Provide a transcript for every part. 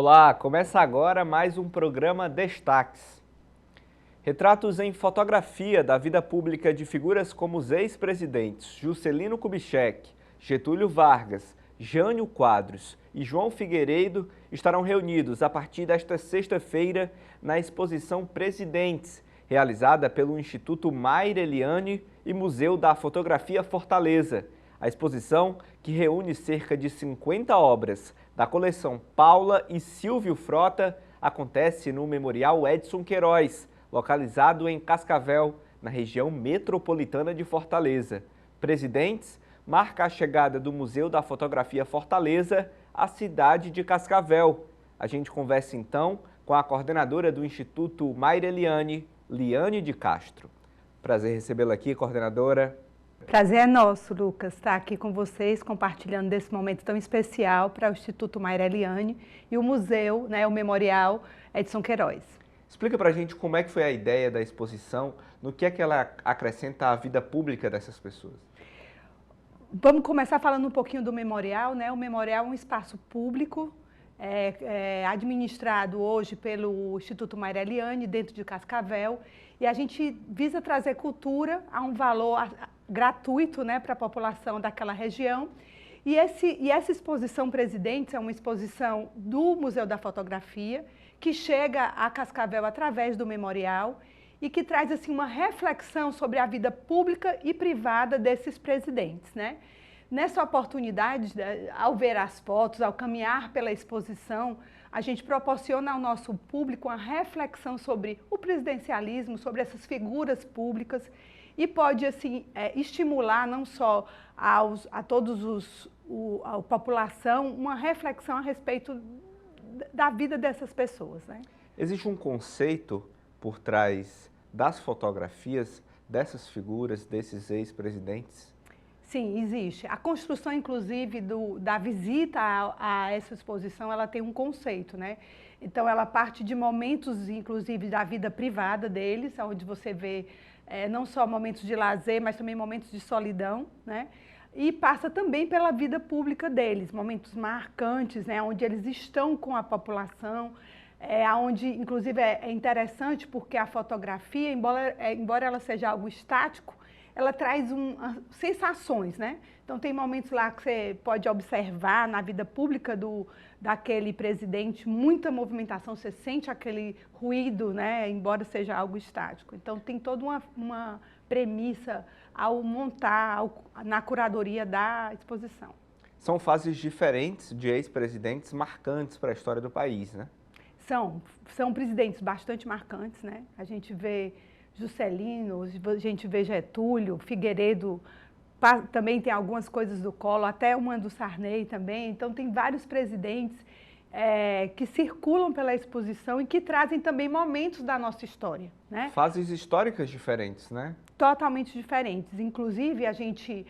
Olá, começa agora mais um programa Destaques. Retratos em fotografia da vida pública de figuras como os ex-presidentes Juscelino Kubitschek, Getúlio Vargas, Jânio Quadros e João Figueiredo estarão reunidos a partir desta sexta-feira na exposição Presidentes, realizada pelo Instituto Mayra Eliane e Museu da Fotografia Fortaleza. A exposição, que reúne cerca de 50 obras da coleção Paula e Silvio Frota, acontece no Memorial Edson Queiroz, localizado em Cascavel, na região metropolitana de Fortaleza. Presidentes marca a chegada do Museu da Fotografia Fortaleza à cidade de Cascavel. A gente conversa então com a coordenadora do Instituto Mayra Eliane, Liane de Castro. Prazer recebê-la aqui, coordenadora. Prazer é nosso, Lucas, estar aqui com vocês, compartilhando desse momento tão especial para o Instituto Mayra Eliane e o museu, o Memorial Edson Queiroz. Explica para a gente como é que foi a ideia da exposição, no que é que ela acrescenta à vida pública dessas pessoas. Vamos começar falando um pouquinho do memorial, O memorial é um espaço público, administrado hoje pelo Instituto Mayra Eliane, dentro de Cascavel, e a gente visa trazer cultura a um valor gratuito para a população daquela região. E essa exposição Presidentes é uma exposição do Museu da Fotografia, que chega a Cascavel através do memorial e que traz assim, uma reflexão sobre a vida pública e privada desses presidentes. Nessa oportunidade, ao ver as fotos, ao caminhar pela exposição, a gente proporciona ao nosso público uma reflexão sobre o presidencialismo, sobre essas figuras públicas e pode assim, estimular não só a a população uma reflexão a respeito da vida dessas pessoas. Existe um conceito por trás das fotografias dessas figuras, desses ex-presidentes? Sim, existe. A construção, inclusive, da visita a essa exposição, ela tem um conceito, Então, ela parte de momentos, inclusive, da vida privada deles, onde você vê não só momentos de lazer, mas também momentos de solidão, E passa também pela vida pública deles, momentos marcantes, onde eles estão com a população, onde, inclusive, é interessante porque a fotografia, embora ela seja algo estático, ela traz sensações, Então, tem momentos lá que você pode observar na vida pública daquele presidente, muita movimentação, você sente aquele ruído, Embora seja algo estático. Então, tem toda uma premissa ao montar na curadoria da exposição. São fases diferentes de ex-presidentes marcantes para a história do país, São presidentes bastante marcantes, A gente vê Juscelino, a gente vê Getúlio, Figueiredo, também tem algumas coisas do Collor, até uma do Sarney também. Então, tem vários presidentes que circulam pela exposição e que trazem também momentos da nossa história. Fases históricas diferentes, Totalmente diferentes. Inclusive, a gente,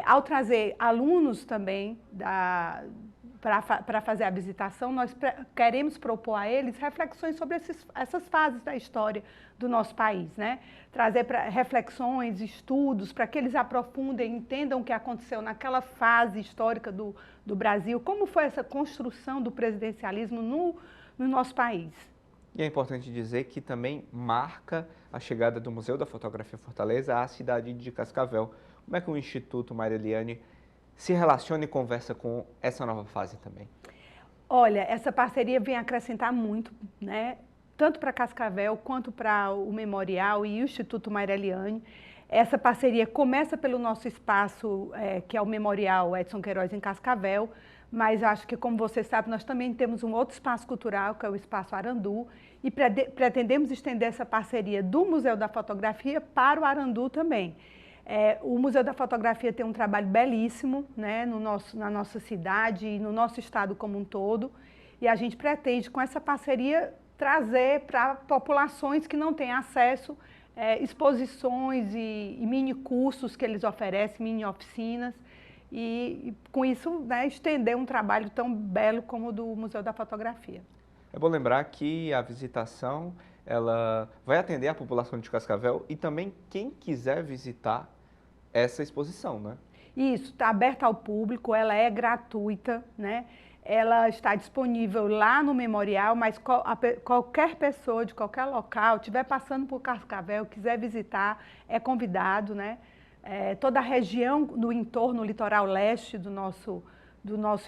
ao trazer alunos também para fazer a visitação, nós queremos propor a eles reflexões sobre essas fases da história do nosso país, Trazer reflexões, estudos, para que eles aprofundem, entendam o que aconteceu naquela fase histórica do Brasil, como foi essa construção do presidencialismo no nosso país. E é importante dizer que também marca a chegada do Museu da Fotografia Fortaleza à cidade de Cascavel. Como é que o Instituto Mayra Eliane se relaciona e conversa com essa nova fase também? Olha, essa parceria vem acrescentar muito, Tanto para Cascavel quanto para o Memorial e o Instituto Mayra Eliane. Essa parceria começa pelo nosso espaço, que é o Memorial Edson Queiroz em Cascavel, mas acho que, como você sabe, nós também temos um outro espaço cultural, que é o Espaço Arandu, e pretendemos estender essa parceria do Museu da Fotografia para o Arandu também. O Museu da Fotografia tem um trabalho belíssimo, na nossa cidade e no nosso estado como um todo, e a gente pretende, com essa parceria, trazer para populações que não têm acesso exposições e mini cursos que eles oferecem, mini oficinas, e com isso estender um trabalho tão belo como o do Museu da Fotografia. É bom lembrar que a visitação ela vai atender a população de Cascavel e também quem quiser visitar essa exposição, Isso, está aberta ao público, ela é gratuita, ela está disponível lá no memorial, mas qualquer pessoa de qualquer local, estiver passando por Cascavel, quiser visitar, é convidado, né? Toda a região do entorno, o litoral leste do nosso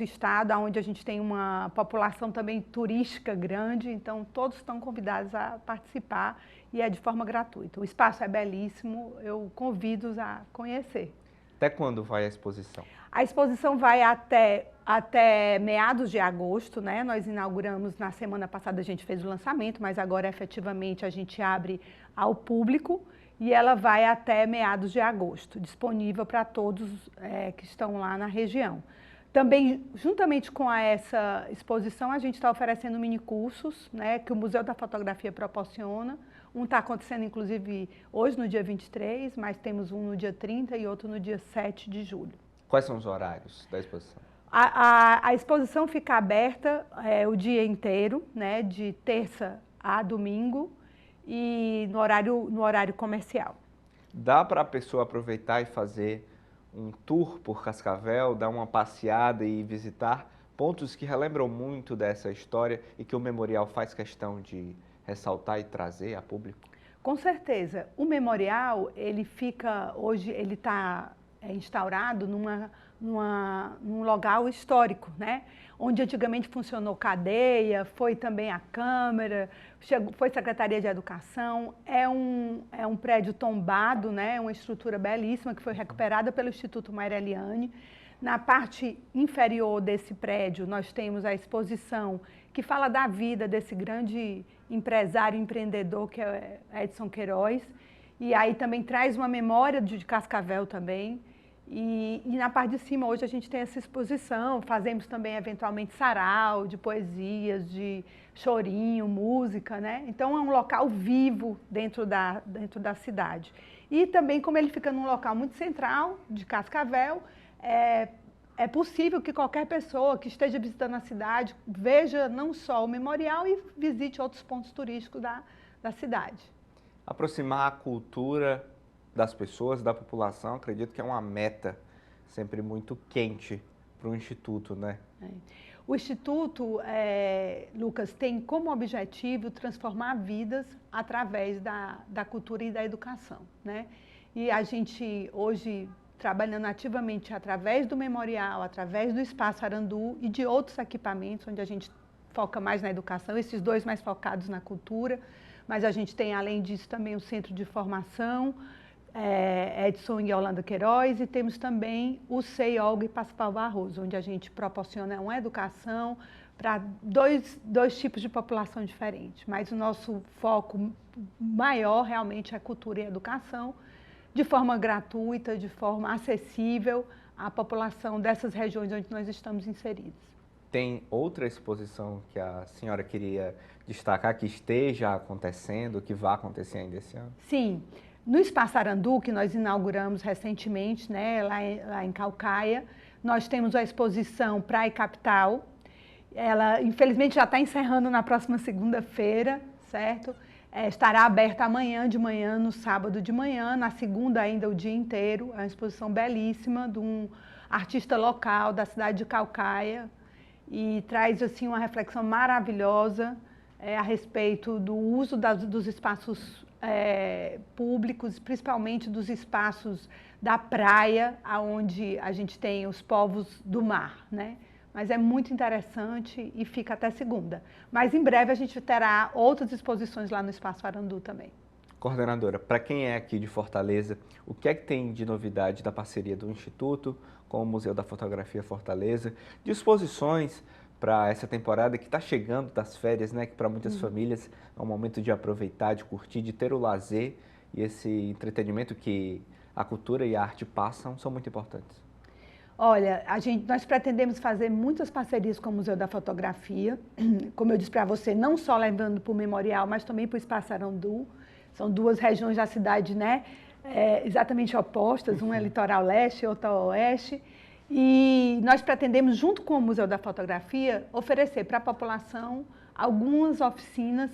estado, onde a gente tem uma população também turística grande, então todos estão convidados a participar e é de forma gratuita. O espaço é belíssimo, eu convido-os a conhecer. Até quando vai a exposição? A exposição vai até meados de agosto, né? Nós inauguramos, na semana passada a gente fez o lançamento, mas agora efetivamente a gente abre ao público e ela vai até meados de agosto, disponível para todos que estão lá na região. Também, juntamente com essa exposição, a gente está oferecendo minicursos, né, que o Museu da Fotografia proporciona. Um está acontecendo, inclusive, hoje, no dia 23, mas temos um no dia 30 e outro no dia 7 de julho. Quais são os horários da exposição? A exposição fica aberta o dia inteiro, né, de terça a domingo, e no horário comercial. Dá para a pessoa aproveitar e fazer um tour por Cascavel, dar uma passeada e visitar pontos que relembram muito dessa história e que o memorial faz questão de ressaltar e trazer a público? Com certeza. O memorial, hoje ele está instaurado num local histórico, né? Onde antigamente funcionou cadeia, foi também a Câmara, foi Secretaria de Educação. É um prédio tombado, né? Uma estrutura belíssima que foi recuperada pelo Instituto Maireliane. Na parte inferior desse prédio, nós temos a exposição que fala da vida desse grande empresário, empreendedor, que é Edson Queiroz. E aí também traz uma memória de Cascavel também. E na parte de cima, hoje, a gente tem essa exposição. Fazemos também, eventualmente, sarau de poesias, de chorinho, música, né? Então, é um local vivo dentro da cidade. E também, como ele fica num local muito central de Cascavel, é possível que qualquer pessoa que esteja visitando a cidade veja não só o memorial e visite outros pontos turísticos da cidade. Aproximar a cultura das pessoas, da população, acredito que é uma meta sempre muito quente para o Instituto, né? O Instituto, Lucas, tem como objetivo transformar vidas através da cultura e da educação, né? E a gente hoje, trabalhando ativamente através do memorial, através do Espaço Arandu e de outros equipamentos, onde a gente foca mais na educação, esses dois mais focados na cultura, mas a gente tem, além disso, também o Centro de Formação, Edson e Yolanda Queiroz, e temos também o CEI Olga e Pascoal Barroso, onde a gente proporciona uma educação para dois tipos de população diferentes, mas o nosso foco maior realmente é cultura e educação, de forma gratuita, de forma acessível à população dessas regiões onde nós estamos inseridos. Tem outra exposição que a senhora queria destacar, que esteja acontecendo, que vai acontecer ainda esse ano? Sim. No Espaço Arandu, que nós inauguramos recentemente, né, lá em Caucaia, nós temos a exposição Praia e Capital. Ela, infelizmente, já está encerrando na próxima segunda-feira, certo? Estará aberta amanhã de manhã, no sábado de manhã, na segunda ainda o dia inteiro. É uma exposição belíssima de um artista local da cidade de Caucaia e traz assim uma reflexão maravilhosa a respeito do uso dos espaços públicos, principalmente dos espaços da praia, onde a gente tem os povos do mar, né? Mas é muito interessante e fica até segunda. Mas em breve a gente terá outras exposições lá no Espaço Arandu também. Coordenadora, para quem é aqui de Fortaleza, o que é que tem de novidade da parceria do Instituto com o Museu da Fotografia Fortaleza, de exposições para essa temporada que está chegando das férias, né? Que para muitas famílias é um momento de aproveitar, de curtir, de ter o lazer e esse entretenimento que a cultura e a arte passam são muito importantes. Olha, nós pretendemos fazer muitas parcerias com o Museu da Fotografia, como eu disse para você, não só lembrando para o Memorial, mas também para o Espaço Arandu. São duas regiões da cidade, né? Exatamente opostas, uma é litoral leste e outra oeste. E nós pretendemos, junto com o Museu da Fotografia, oferecer para a população algumas oficinas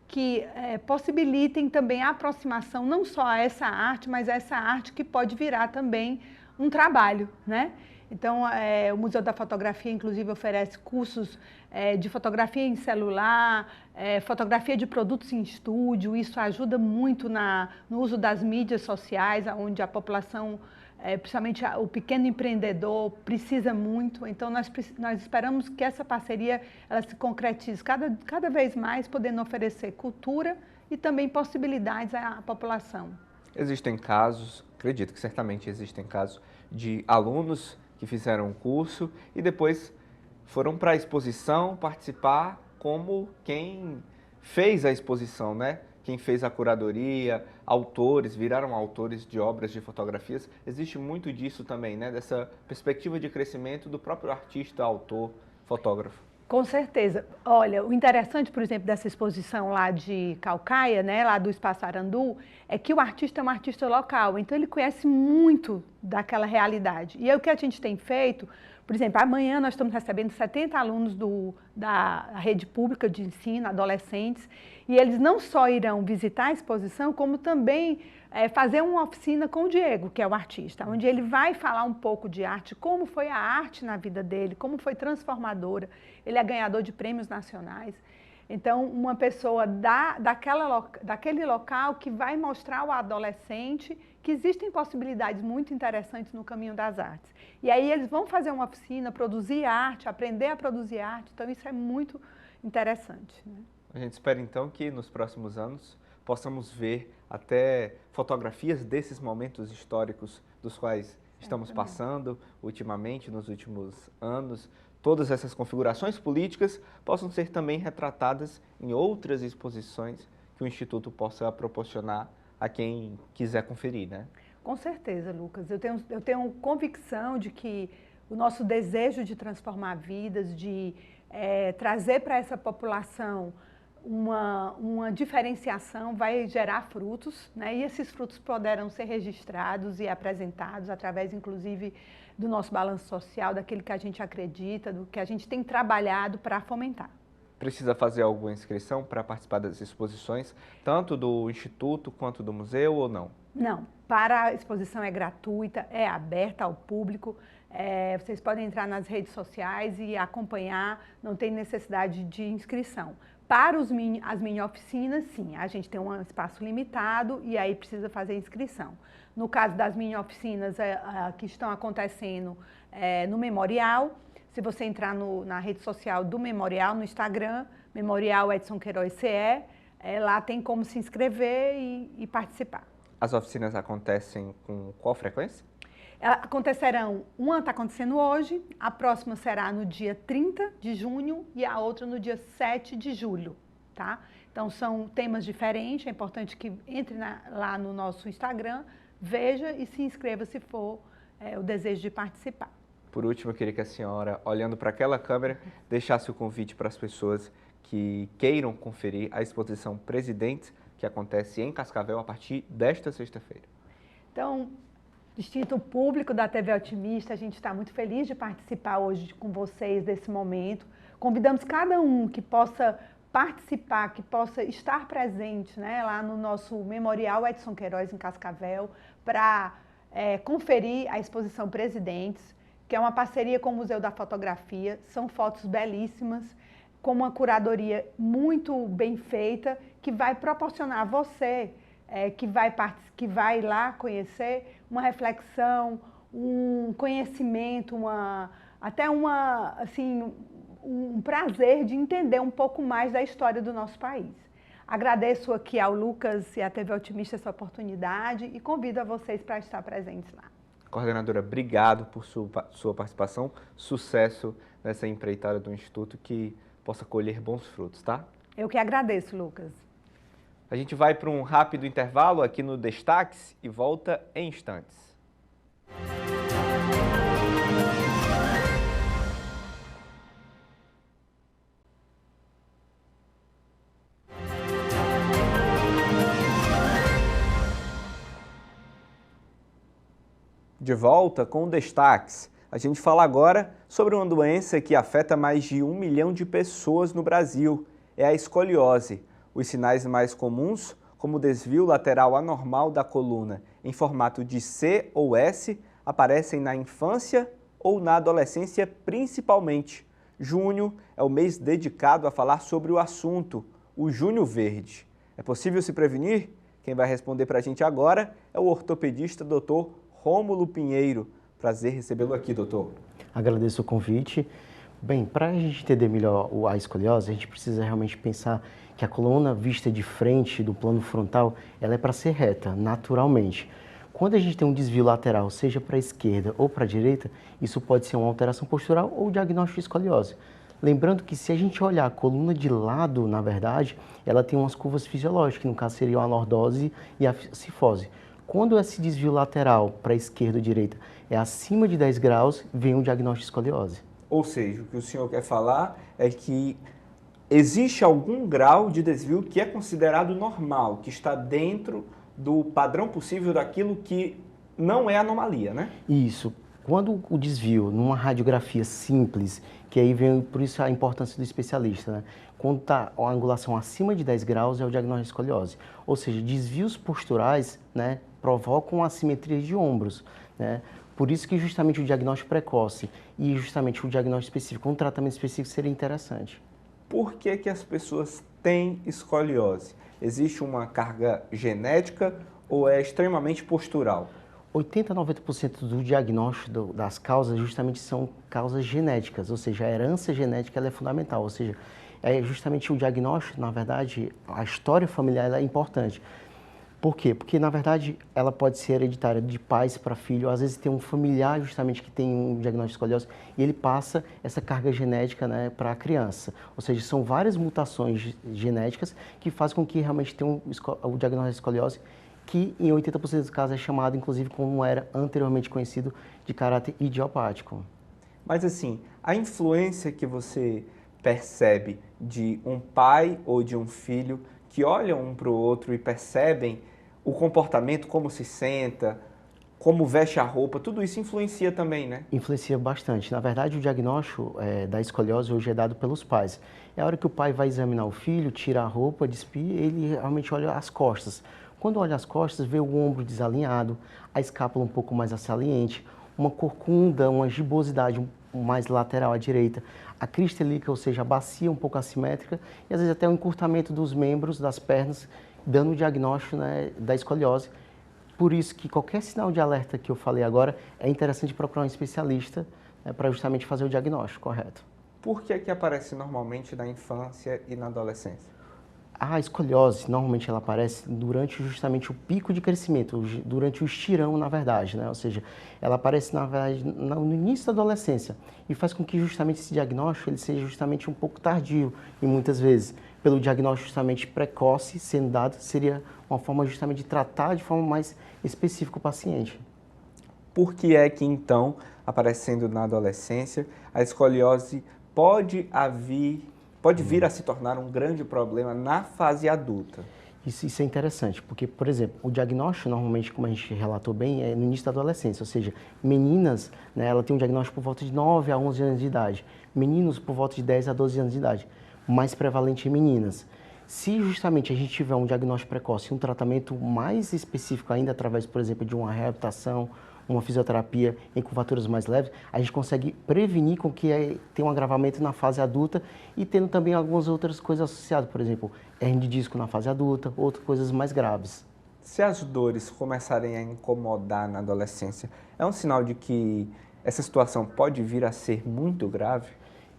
que possibilitem também a aproximação não só a essa arte, mas a essa arte que pode virar também um trabalho, né? Então, o Museu da Fotografia, inclusive, oferece cursos de fotografia em celular, fotografia de produtos em estúdio. Isso ajuda muito no uso das mídias sociais, onde a população, principalmente o pequeno empreendedor, precisa muito. Então, nós esperamos que essa parceria ela se concretize cada vez mais, podendo oferecer cultura e também possibilidades à população. Existem casos, acredito que certamente existem casos, de alunos que fizeram um curso e depois foram para a exposição participar como quem fez a exposição, né? Quem fez a curadoria, autores, viraram autores de obras de fotografias. Existe muito disso também, né? Dessa perspectiva de crescimento do próprio artista, autor, fotógrafo. Com certeza. Olha, o interessante, por exemplo, dessa exposição lá de Caucaia, né, lá do Espaço Arandu, é que o artista é um artista local, então ele conhece muito daquela realidade. E é o que a gente tem feito, por exemplo, amanhã nós estamos recebendo 70 alunos da rede pública de ensino, adolescentes, e eles não só irão visitar a exposição, como também fazer uma oficina com o Diego, que é o artista, onde ele vai falar um pouco de arte, como foi a arte na vida dele, como foi transformadora. Ele é ganhador de prêmios nacionais. Então, uma pessoa daquele local que vai mostrar ao adolescente que existem possibilidades muito interessantes no caminho das artes. E aí eles vão fazer uma oficina, produzir arte, aprender a produzir arte. Então, isso é muito interessante, né? A gente espera, então, que nos próximos anos possamos ver até fotografias desses momentos históricos dos quais estamos passando ultimamente, nos últimos anos. Todas essas configurações políticas possam ser também retratadas em outras exposições que o Instituto possa proporcionar a quem quiser conferir, né? Com certeza, Lucas. Eu tenho convicção de que o nosso desejo de transformar vidas, de trazer para essa população uma diferenciação vai gerar frutos, né? E esses frutos poderão ser registrados e apresentados através, inclusive, do nosso balanço social, daquilo que a gente acredita, do que a gente tem trabalhado para fomentar. Precisa fazer alguma inscrição para participar das exposições, tanto do Instituto quanto do museu, ou não? Não, para a exposição é gratuita, é aberta ao público, vocês podem entrar nas redes sociais e acompanhar, não tem necessidade de inscrição. Para as mini-oficinas, sim, a gente tem um espaço limitado e aí precisa fazer inscrição. No caso das mini-oficinas que estão acontecendo no Memorial, se você entrar na rede social do Memorial, no Instagram, Memorial Edson Queiroz CE, lá tem como se inscrever e participar. As oficinas acontecem com qual frequência? Acontecerão, uma está acontecendo hoje, a próxima será no dia 30 de junho e a outra no dia 7 de julho, tá? Então, são temas diferentes, é importante que entre lá no nosso Instagram, veja e se inscreva se for o desejo de participar. Por último, eu queria que a senhora, olhando para aquela câmera, deixasse o convite para as pessoas que queiram conferir a exposição Presidentes, que acontece em Cascavel a partir desta sexta-feira. Então, distinto público da TV Otimista, a gente está muito feliz de participar hoje com vocês desse momento. Convidamos cada um que possa participar, que possa estar presente, né, lá no nosso Memorial Edson Queiroz, em Cascavel, para conferir a exposição Presidentes, que é uma parceria com o Museu da Fotografia. São fotos belíssimas, com uma curadoria muito bem feita, que vai proporcionar a você que vai lá conhecer uma reflexão, um conhecimento, até um prazer de entender um pouco mais da história do nosso país. Agradeço aqui ao Lucas e à TV Otimista essa oportunidade e convido a vocês para estar presentes lá. Coordenadora, obrigado por sua participação, sucesso nessa empreitada do Instituto, que possa colher bons frutos, tá? Eu que agradeço, Lucas. A gente vai para um rápido intervalo aqui no Destaques e volta em instantes. De volta com Destaques. A gente fala agora sobre uma doença que afeta mais de 1 milhão de pessoas no Brasil. É a escoliose. Os sinais mais comuns, como o desvio lateral anormal da coluna em formato de C ou S, aparecem na infância ou na adolescência principalmente. Junho é o mês dedicado a falar sobre o assunto, o Junho Verde. É possível se prevenir? Quem vai responder para a gente agora é o ortopedista Dr. Rômulo Pinheiro. Prazer recebê-lo aqui, doutor. Agradeço o convite. Bem, para a gente entender melhor a escoliose, a gente precisa realmente pensar que a coluna vista de frente do plano frontal, ela é para ser reta, naturalmente. Quando a gente tem um desvio lateral, seja para a esquerda ou para a direita, isso pode ser uma alteração postural ou diagnóstico de escoliose. Lembrando que se a gente olhar a coluna de lado, na verdade, ela tem umas curvas fisiológicas, que no caso seriam a lordose e a cifose. Quando esse desvio lateral para a esquerda ou direita é acima de 10 graus, vem um diagnóstico de escoliose. Ou seja, o que o senhor quer falar é que existe algum grau de desvio que é considerado normal, que está dentro do padrão possível daquilo que não é anomalia, né? Isso. Quando o desvio, numa radiografia simples, que aí vem, por isso a importância do especialista, né? Quando está a angulação acima de 10 graus, é o diagnóstico de escoliose. Ou seja, desvios posturais, né, provocam assimetria de ombros, né? Por isso que justamente o diagnóstico precoce e justamente o diagnóstico específico, um tratamento específico seria interessante. Por que que as pessoas têm escoliose? Existe uma carga genética ou é extremamente postural? 80 a 90% do diagnóstico das causas justamente são causas genéticas, ou seja, a herança genética ela é fundamental, ou seja, é justamente o diagnóstico, na verdade, a história familiar ela é importante. Por quê? Porque, na verdade, ela pode ser hereditária de pais para filho. Às vezes tem um familiar justamente que tem um diagnóstico de escoliose e ele passa essa carga genética, né, para a criança. Ou seja, são várias mutações genéticas que fazem com que realmente tenha o diagnóstico de escoliose, que em 80% dos casos é chamado, inclusive, como era anteriormente conhecido, de caráter idiopático. Mas assim, a influência que você percebe de um pai ou de um filho que olham um para o outro e percebem o comportamento, como se senta, como veste a roupa, tudo isso influencia também, né? Influencia bastante. Na verdade, o diagnóstico da escoliose hoje é dado pelos pais. É a hora que o pai vai examinar o filho, tira a roupa, despir, ele realmente olha as costas. Quando olha as costas, vê o ombro desalinhado, a escápula um pouco mais saliente, uma corcunda, uma gibosidade mais lateral à direita, a crista ilíaca, ou seja, a bacia um pouco assimétrica e às vezes até o encurtamento dos membros, das pernas, dando o diagnóstico, né, da escoliose. Por isso que qualquer sinal de alerta que eu falei agora, é interessante procurar um especialista, né, para justamente fazer o diagnóstico correto. Por que é que aparece normalmente na infância e na adolescência? A escoliose, normalmente ela aparece durante justamente o pico de crescimento, durante o estirão, na verdade, né? Ou seja, ela aparece, na verdade, no início da adolescência e faz com que justamente esse diagnóstico ele seja justamente um pouco tardio e muitas vezes, pelo diagnóstico justamente precoce sendo dado, seria uma forma justamente de tratar de forma mais específica o paciente. Por que é que, então, aparecendo na adolescência, a escoliose pode vir a se tornar um grande problema na fase adulta? Isso é interessante, porque, por exemplo, o diagnóstico, normalmente, como a gente relatou bem, é no início da adolescência, ou seja, meninas, né, ela tem um diagnóstico por volta de 9 a 11 anos de idade, meninos por volta de 10 a 12 anos de idade, mais prevalente em meninas. Se justamente a gente tiver um diagnóstico precoce e um tratamento mais específico ainda, através, por exemplo, de uma reabilitação, uma fisioterapia em curvaturas mais leves, a gente consegue prevenir com que tenha um agravamento na fase adulta e tendo também algumas outras coisas associadas, por exemplo, hernia de disco na fase adulta, outras coisas mais graves. Se as dores começarem a incomodar na adolescência, é um sinal de que essa situação pode vir a ser muito grave?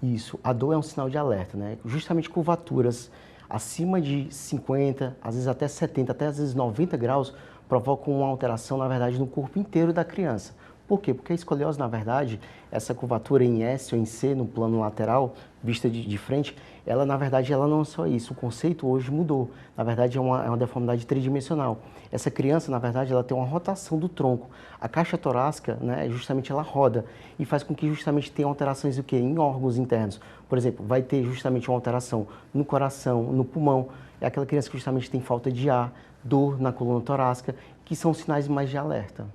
Isso, a dor é um sinal de alerta, né? Justamente curvaturas acima de 50, às vezes até 70, até às vezes 90 graus, provocam uma alteração, na verdade, no corpo inteiro da criança. Por quê? Porque a escoliose, na verdade, essa curvatura em S ou em C, no plano lateral, vista de frente, ela, na verdade, ela não é só isso. O conceito hoje mudou. Na verdade, é uma deformidade tridimensional. Essa criança, na verdade, ela tem uma rotação do tronco. A caixa torácica, né, justamente ela roda e faz com que justamente tenha alterações do quê? Em órgãos internos. Por exemplo, vai ter justamente uma alteração no coração, no pulmão. É aquela criança que justamente tem falta de ar, dor na coluna torácica, que são sinais mais de alerta.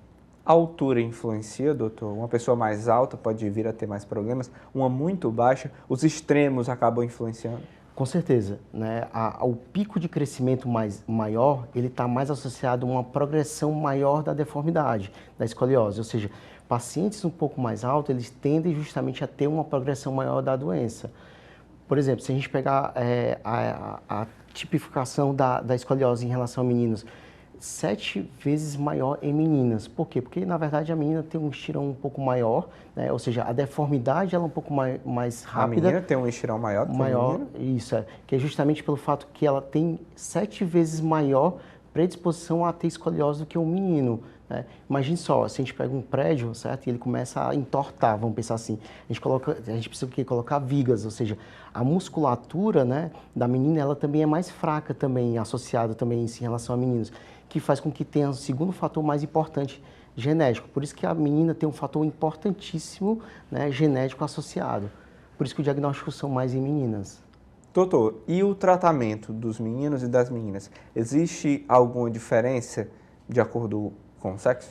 A altura influencia, doutor? Uma pessoa mais alta pode vir a ter mais problemas, uma muito baixa, os extremos acabam influenciando? Com certeza, né? O pico de crescimento maior, ele está mais associado a uma progressão maior da deformidade, da escoliose, ou seja, pacientes um pouco mais altos, eles tendem justamente a ter uma progressão maior da doença. Por exemplo, se a gente pegar a tipificação da escoliose em relação a meninos, 7 vezes maior em meninas. Por quê? Porque, na verdade, a menina tem um estirão um pouco maior, né? Ou seja, a deformidade ela é um pouco mais rápida. A menina tem um estirão maior do que o menino? Isso, que é justamente pelo fato que ela tem 7 vezes maior predisposição a ter escoliose do que um menino. Né? Imagine só, se a gente pega um prédio, certo? E ele começa a entortar, vamos pensar assim. A gente precisa colocar vigas, ou seja, a musculatura, né, da menina, ela também é mais fraca também, associada também em relação a meninos, que faz com que tenha o segundo fator mais importante, genético. Por isso que a menina tem um fator importantíssimo, né, genético associado. Por isso que os diagnósticos são mais em meninas. Doutor, e o tratamento dos meninos e das meninas? Existe alguma diferença de acordo com o sexo?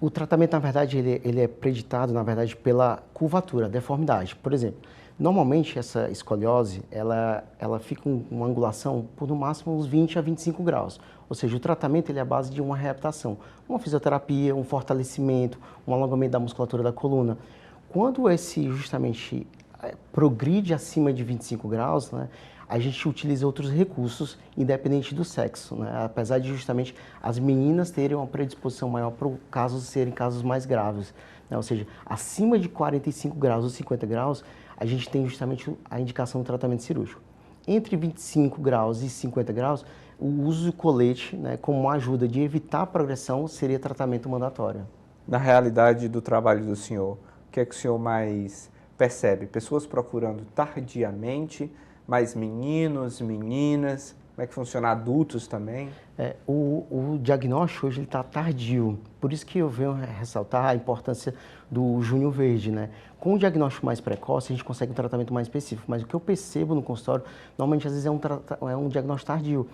O tratamento, na verdade, ele é preditado, na verdade, pela curvatura, deformidade. Por exemplo, normalmente essa escoliose, ela fica com uma angulação por no máximo uns 20 a 25 graus. Ou seja, o tratamento ele é a base de uma reabilitação, uma fisioterapia, um fortalecimento, um alongamento da musculatura da coluna. Quando esse justamente progride acima de 25 graus, né, a gente utiliza outros recursos, independente do sexo, né? Apesar de justamente as meninas terem uma predisposição maior para casos serem casos mais graves, né? Ou seja, acima de 45 graus ou 50 graus, a gente tem justamente a indicação do tratamento cirúrgico. Entre 25 graus e 50 graus, o uso do colete, né, como uma ajuda de evitar a progressão, seria tratamento mandatório. Na realidade do trabalho do senhor, o que é que o senhor mais percebe? Pessoas procurando tardiamente, mais meninos, meninas, como é que funciona adultos também? O diagnóstico hoje está tardio, por isso que eu venho ressaltar a importância do Júnior Verde, né? Com o diagnóstico mais precoce, a gente consegue um tratamento mais específico, mas o que eu percebo no consultório, normalmente às vezes é um diagnóstico tardio.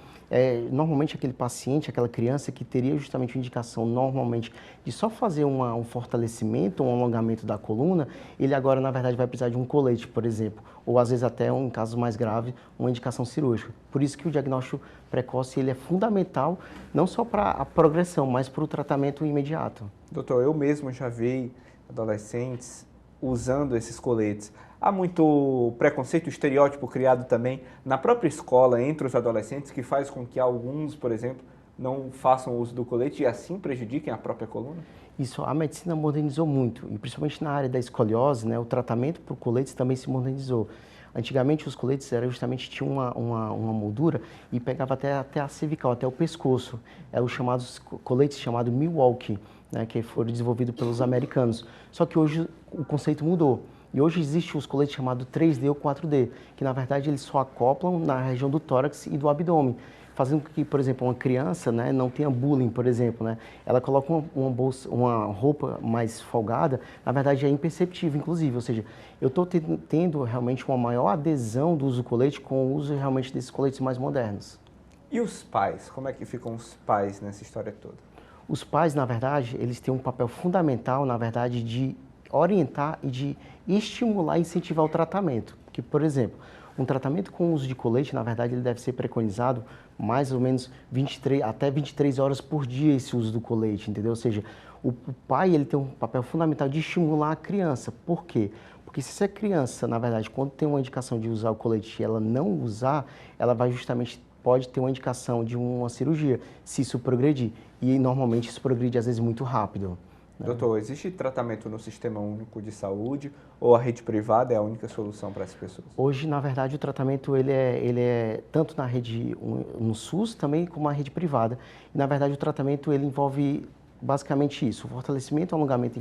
Normalmente aquele paciente, aquela criança que teria justamente uma indicação normalmente de só fazer um fortalecimento, um alongamento da coluna, ele agora na verdade vai precisar de um colete, por exemplo, ou às vezes até, em casos mais graves, uma indicação cirúrgica. Por isso que o diagnóstico precoce ele é fundamental, não só para a progressão, mas para o tratamento imediato. Doutor, eu mesmo já vi adolescentes usando esses coletes. Há muito preconceito, estereótipo criado também na própria escola entre os adolescentes que faz com que alguns, por exemplo, não façam uso do colete e assim prejudiquem a própria coluna? Isso, a medicina modernizou muito, e principalmente na área da escoliose, né, o tratamento por coletes também se modernizou. Antigamente os coletes tinham uma moldura e pegava até a cervical, até o pescoço. Eram os chamados coletes chamados Milwaukee, né, que foram desenvolvidos pelos americanos. Só que hoje o conceito mudou. E hoje existem os coletes chamados 3D ou 4D, que na verdade eles só acoplam na região do tórax e do abdômen, fazendo com que, por exemplo, uma criança, né, não tenha bullying, por exemplo, né, ela coloca uma roupa mais folgada, na verdade é imperceptível, inclusive, ou seja, eu estou tendo realmente uma maior adesão do uso do colete com o uso realmente desses coletes mais modernos. E os pais? Como é que ficam os pais nessa história toda? Os pais, na verdade, eles têm um papel fundamental, na verdade, de orientar e de estimular e incentivar o tratamento. Porque, por exemplo, um tratamento com uso de colete, na verdade, ele deve ser preconizado mais ou menos até 23 horas por dia esse uso do colete, entendeu? Ou seja, o pai ele tem um papel fundamental de estimular a criança. Por quê? Porque se essa criança, na verdade, quando tem uma indicação de usar o colete e ela não usar, ela vai justamente, pode ter uma indicação de uma cirurgia, se isso progredir. E normalmente isso progride, às vezes, muito rápido. Doutor, existe tratamento no Sistema Único de Saúde ou a rede privada é a única solução para essas pessoas? Hoje, na verdade, o tratamento ele é tanto na rede, no SUS também como na rede privada. E, na verdade, o tratamento ele envolve basicamente isso, o fortalecimento e alongamento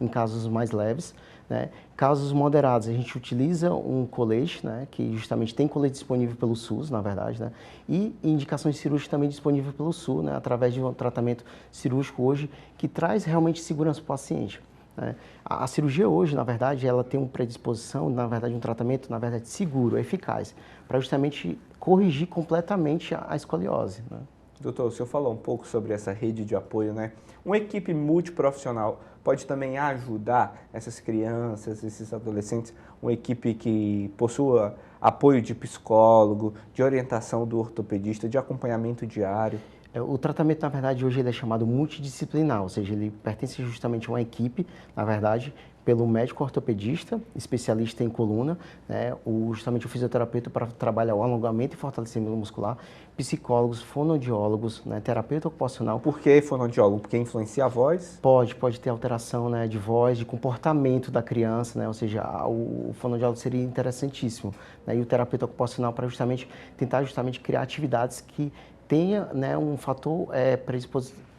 em casos mais leves, né? Casos moderados, a gente utiliza um colete, né? Que justamente tem colete disponível pelo SUS, na verdade, né? E indicações cirúrgicas também disponíveis pelo SUS, né? Através de um tratamento cirúrgico hoje que traz realmente segurança para o paciente. Né? A cirurgia hoje, na verdade, ela tem uma predisposição, na verdade, um tratamento, na verdade, seguro, eficaz, para justamente corrigir completamente a escoliose. Né? Doutor, o senhor falou um pouco sobre essa rede de apoio, né? Uma equipe multiprofissional pode também ajudar essas crianças, esses adolescentes, uma equipe que possua apoio de psicólogo, de orientação do ortopedista, de acompanhamento diário? O tratamento, na verdade, hoje ele é chamado multidisciplinar, ou seja, ele pertence justamente a uma equipe, na verdade, pelo médico ortopedista, especialista em coluna, né, justamente o fisioterapeuta para trabalhar o alongamento e fortalecimento muscular, psicólogos, fonoaudiólogos, né, terapeuta ocupacional. Por que fonoaudiólogo? Porque influencia a voz? Pode ter alteração, né, de voz, de comportamento da criança, né, ou seja, o fonoaudiólogo seria interessantíssimo, né, e o terapeuta ocupacional para justamente tentar criar atividades que tenha, né, um fator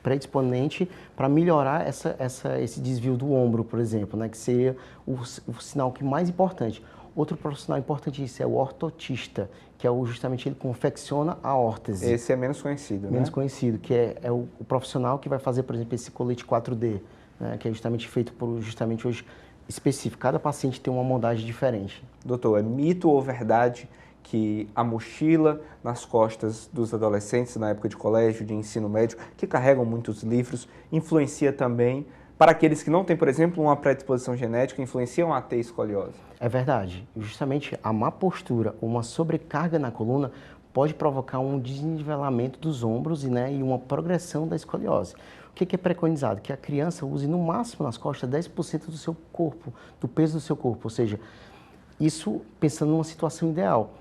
predisponente para melhorar esse desvio do ombro, por exemplo, né, que seria o sinal que mais importante. Outro profissional importantíssimo é o ortotista, que é justamente ele confecciona a órtese. Esse é menos conhecido, menos conhecido, que é o profissional que vai fazer, por exemplo, esse colete 4D, né, que é justamente feito por justamente hoje específico. Cada paciente tem uma moldagem diferente. Doutor, é mito ou verdade que a mochila nas costas dos adolescentes na época de colégio, de ensino médio, que carregam muitos livros, influencia também para aqueles que não têm, por exemplo, uma predisposição genética, influenciam a ter escoliose? É verdade. Justamente a má postura, uma sobrecarga na coluna pode provocar um desnivelamento dos ombros e uma progressão da escoliose. O que é preconizado? Que a criança use no máximo nas costas 10% do seu corpo, do peso do seu corpo, ou seja, isso pensando numa situação ideal.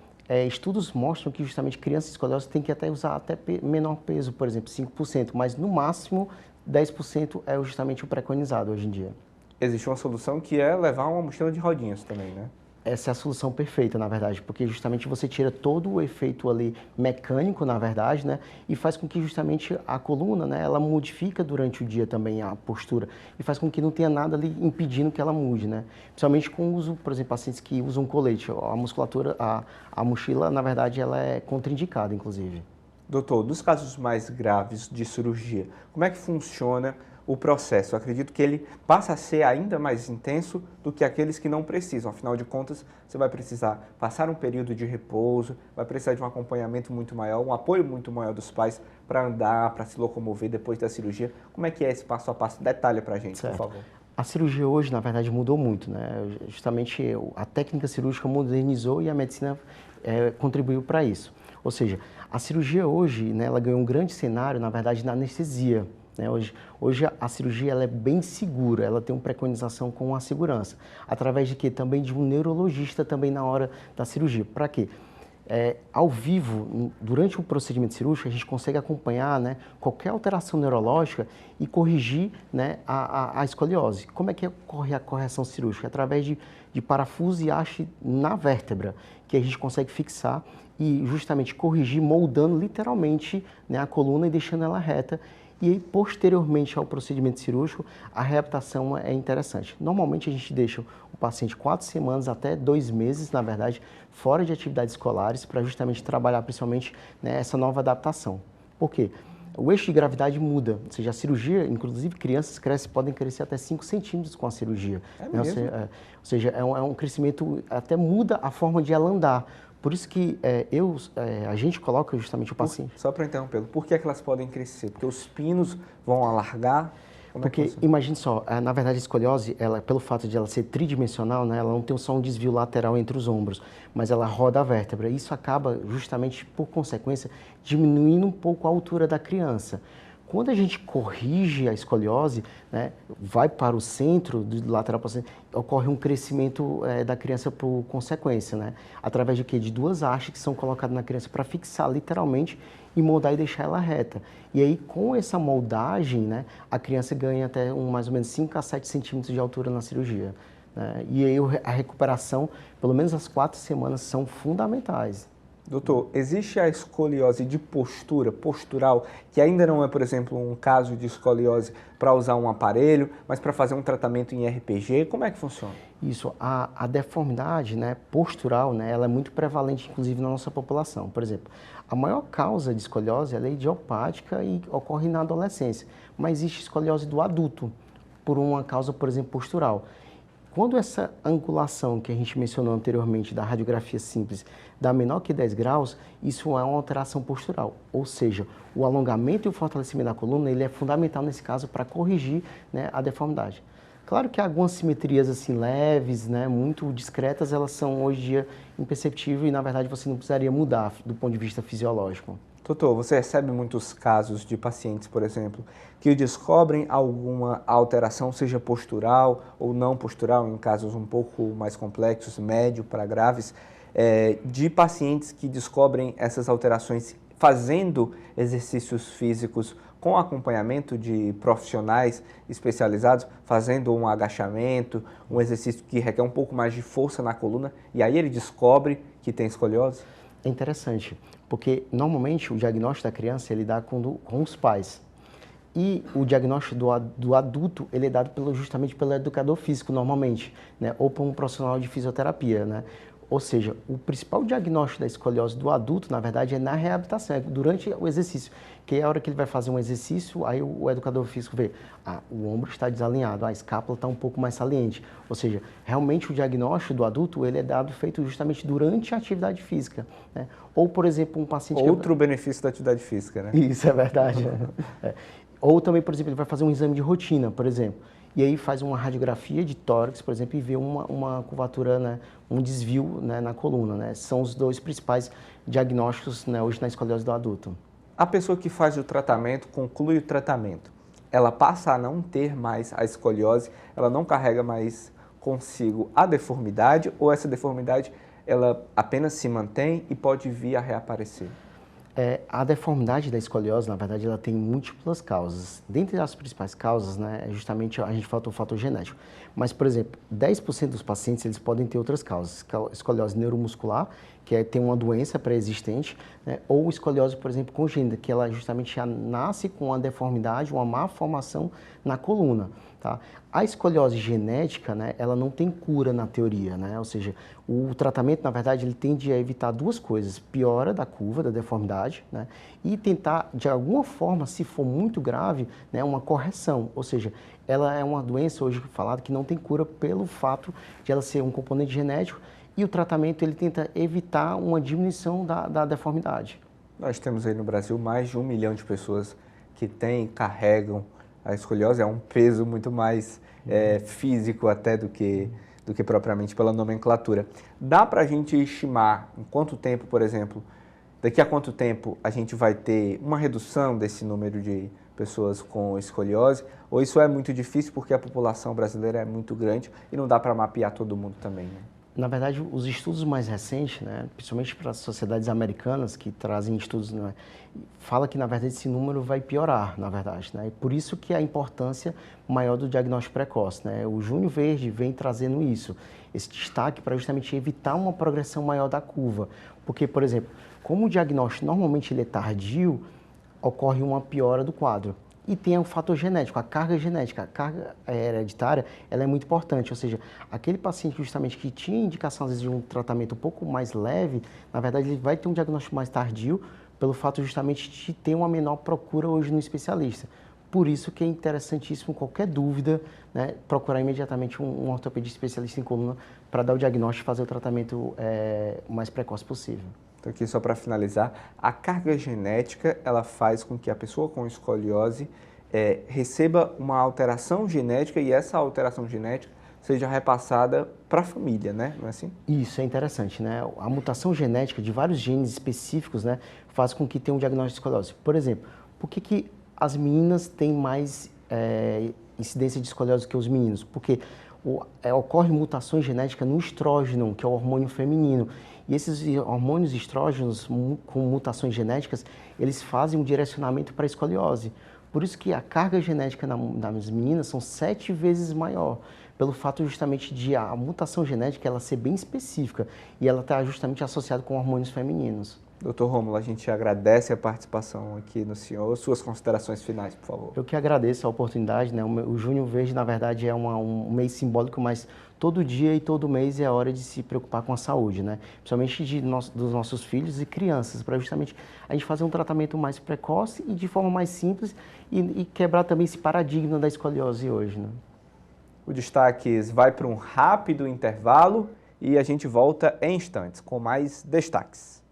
Estudos mostram que justamente crianças escoliosas têm que usar até menor peso, por exemplo, 5%, mas no máximo 10% é justamente o preconizado hoje em dia. Existe uma solução que é levar uma mochila de rodinhas também, né? Essa é a solução perfeita, na verdade, porque justamente você tira todo o efeito ali mecânico, na verdade, né, e faz com que justamente a coluna, né, ela modifica durante o dia também a postura e faz com que não tenha nada ali impedindo que ela mude, né? Principalmente com o uso, por exemplo, pacientes que usam colete, a musculatura, a mochila, na verdade, ela é contraindicada, inclusive. Doutor, dos casos mais graves de cirurgia, como é que funciona o processo? Eu acredito que ele passa a ser ainda mais intenso do que aqueles que não precisam. Afinal de contas, você vai precisar passar um período de repouso, vai precisar de um acompanhamento muito maior, um apoio muito maior dos pais para andar, para se locomover depois da cirurgia. Como é que é esse passo a passo? Detalhe para a gente, certo. Por favor. A cirurgia hoje, na verdade, mudou muito, né? Justamente a técnica cirúrgica modernizou e a medicina contribuiu para isso. Ou seja, a cirurgia hoje, né, ela ganhou um grande cenário, na verdade, na anestesia. Né? Hoje a cirurgia ela é bem segura, ela tem uma preconização com a segurança. Através de quê? Também de um neurologista também na hora da cirurgia. Para quê? Ao vivo, durante o procedimento cirúrgico, a gente consegue acompanhar, né, qualquer alteração neurológica e corrigir, né, a escoliose. Como é que ocorre a correção cirúrgica? Através de parafuso e haste na vértebra, que a gente consegue fixar e justamente corrigir, moldando literalmente, né, a coluna e deixando ela reta. E aí, posteriormente ao procedimento cirúrgico, a reabilitação é interessante. Normalmente a gente deixa o paciente 4 semanas até 2 meses, na verdade, fora de atividades escolares, para justamente trabalhar principalmente, né, essa nova adaptação. Por quê? O eixo de gravidade muda, ou seja, a cirurgia, inclusive crianças podem crescer até 5 centímetros com a cirurgia. Mesmo? Ou seja, é um crescimento, até muda a forma de ela andar. Por isso que a gente coloca justamente o paciente. Só para interrompê-lo, por que elas podem crescer? Porque os pinos vão alargar? Porque, imagine só, na verdade a escoliose, pelo fato de ela ser tridimensional, né, ela não tem só um desvio lateral entre os ombros, mas ela roda a vértebra. Isso acaba, justamente por consequência, diminuindo um pouco a altura da criança. Quando a gente corrige a escoliose, né, vai para o centro, do lateral para o centro, ocorre um crescimento da criança por consequência, né? Através de quê? De 2 hastes que são colocadas na criança para fixar literalmente e moldar e deixar ela reta. E aí, com essa moldagem, né, a criança ganha até mais ou menos 5 a 7 centímetros de altura na cirurgia. Né? E aí a recuperação, pelo menos as 4 semanas, são fundamentais. Doutor, existe a escoliose de postura, postural, que ainda não é, por exemplo, um caso de escoliose para usar um aparelho, mas para fazer um tratamento em RPG? Como é que funciona? Isso, a deformidade, né, postural, né, ela é muito prevalente, inclusive, na nossa população. Por exemplo, a maior causa de escoliose ela é idiopática e ocorre na adolescência, mas existe escoliose do adulto, por uma causa, por exemplo, postural. Quando essa angulação que a gente mencionou anteriormente da radiografia simples dá menor que 10 graus, isso é uma alteração postural, ou seja, o alongamento e o fortalecimento da coluna ele é fundamental nesse caso para corrigir, né, a deformidade. Claro que algumas simetrias assim leves, né, muito discretas, elas são hoje em dia imperceptíveis e na verdade você não precisaria mudar do ponto de vista fisiológico. Doutor, você recebe muitos casos de pacientes, por exemplo, que descobrem alguma alteração, seja postural ou não postural, em casos um pouco mais complexos, médio para graves, de pacientes que descobrem essas alterações fazendo exercícios físicos com acompanhamento de profissionais especializados, fazendo um agachamento, um exercício que requer um pouco mais de força na coluna, e aí ele descobre que tem escoliose? É interessante, porque normalmente o diagnóstico da criança ele dá com os pais. E o diagnóstico do adulto ele é dado justamente pelo educador físico normalmente, né? Ou por um profissional de fisioterapia, né? Ou seja, o principal diagnóstico da escoliose do adulto, na verdade, é na reabilitação, é durante o exercício. Que é a hora que ele vai fazer um exercício, aí o educador físico vê, o ombro está desalinhado, a escápula está um pouco mais saliente. Ou seja, realmente o diagnóstico do adulto, ele é feito justamente durante a atividade física, né? Ou, por exemplo, um paciente... Outro benefício da atividade física, né? Isso, é verdade. Ou também, por exemplo, ele vai fazer um exame de rotina, por exemplo. E aí faz uma radiografia de tórax, por exemplo, e vê uma curvatura, né, um desvio, né, na coluna, né? São os dois principais diagnósticos, né, hoje na escoliose do adulto. A pessoa que faz o tratamento, conclui o tratamento, ela passa a não ter mais a escoliose, ela não carrega mais consigo a deformidade, ou essa deformidade ela apenas se mantém e pode vir a reaparecer? A deformidade da escoliose, na verdade, ela tem múltiplas causas. Dentre as principais causas, né, justamente a gente fala do fator genético. Mas, por exemplo, 10% dos pacientes eles podem ter outras causas. Escoliose neuromuscular, que tem uma doença pré-existente, né, ou escoliose, por exemplo, congênita, que ela justamente já nasce com uma deformidade, uma má formação na coluna. Tá? A escoliose genética, né, ela não tem cura na teoria, né? Ou seja, o tratamento, na verdade, ele tende a evitar duas coisas, piora da curva, da deformidade, né, e tentar, de alguma forma, se for muito grave, né, uma correção, ou seja, ela é uma doença hoje falada que não tem cura pelo fato de ela ser um componente genético e o tratamento ele tenta evitar uma diminuição da deformidade. Nós temos aí no Brasil mais de 1 milhão de pessoas que carregam a escoliose, é um peso muito mais físico até do que propriamente pela nomenclatura. Dá para a gente estimar em quanto tempo, por exemplo, daqui a quanto tempo a gente vai ter uma redução desse número de pessoas com escoliose? Ou isso é muito difícil porque a população brasileira é muito grande e não dá para mapear todo mundo também, né? Na verdade, os estudos mais recentes, né, principalmente para as sociedades americanas que trazem estudos, né, fala que, na verdade, esse número vai piorar, na verdade. Né? E por isso que a importância maior do diagnóstico precoce. Né? O Junho Verde vem trazendo isso, esse destaque para justamente evitar uma progressão maior da curva. Porque, por exemplo, como o diagnóstico normalmente ele é tardio, ocorre uma piora do quadro. E tem o fator genético, a carga genética, a carga hereditária, ela é muito importante, ou seja, aquele paciente justamente que tinha indicação às vezes de um tratamento um pouco mais leve, na verdade ele vai ter um diagnóstico mais tardio pelo fato justamente de ter uma menor procura hoje no especialista. Por isso que é interessantíssimo, qualquer dúvida, né, procurar imediatamente um ortopedista especialista em coluna para dar o diagnóstico e fazer o tratamento o mais precoce possível. Então aqui só para finalizar, a carga genética ela faz com que a pessoa com escoliose receba uma alteração genética e essa alteração genética seja repassada para a família, né? Não é assim? Isso é interessante, né? A mutação genética de vários genes específicos, né, faz com que tenha um diagnóstico de escoliose. Por exemplo, por que as meninas têm mais incidência de escoliose que os meninos? Porque ocorre mutações genéticas no estrógeno, que é o hormônio feminino. E esses hormônios estrógenos com mutações genéticas, eles fazem um direcionamento para a escoliose. Por isso que a carga genética das meninas são 7 vezes maior, pelo fato justamente de a mutação genética ela ser bem específica e ela está justamente associada com hormônios femininos. Doutor Rômulo, a gente agradece a participação aqui no senhor. Suas considerações finais, por favor. Eu que agradeço a oportunidade, né? O Junho Verde, na verdade, é um mês simbólico, mas todo dia e todo mês é hora de se preocupar com a saúde, né? Principalmente dos nossos filhos e crianças, para justamente a gente fazer um tratamento mais precoce e de forma mais simples e quebrar também esse paradigma da escoliose hoje, né? O Destaques vai para um rápido intervalo e a gente volta em instantes com mais destaques.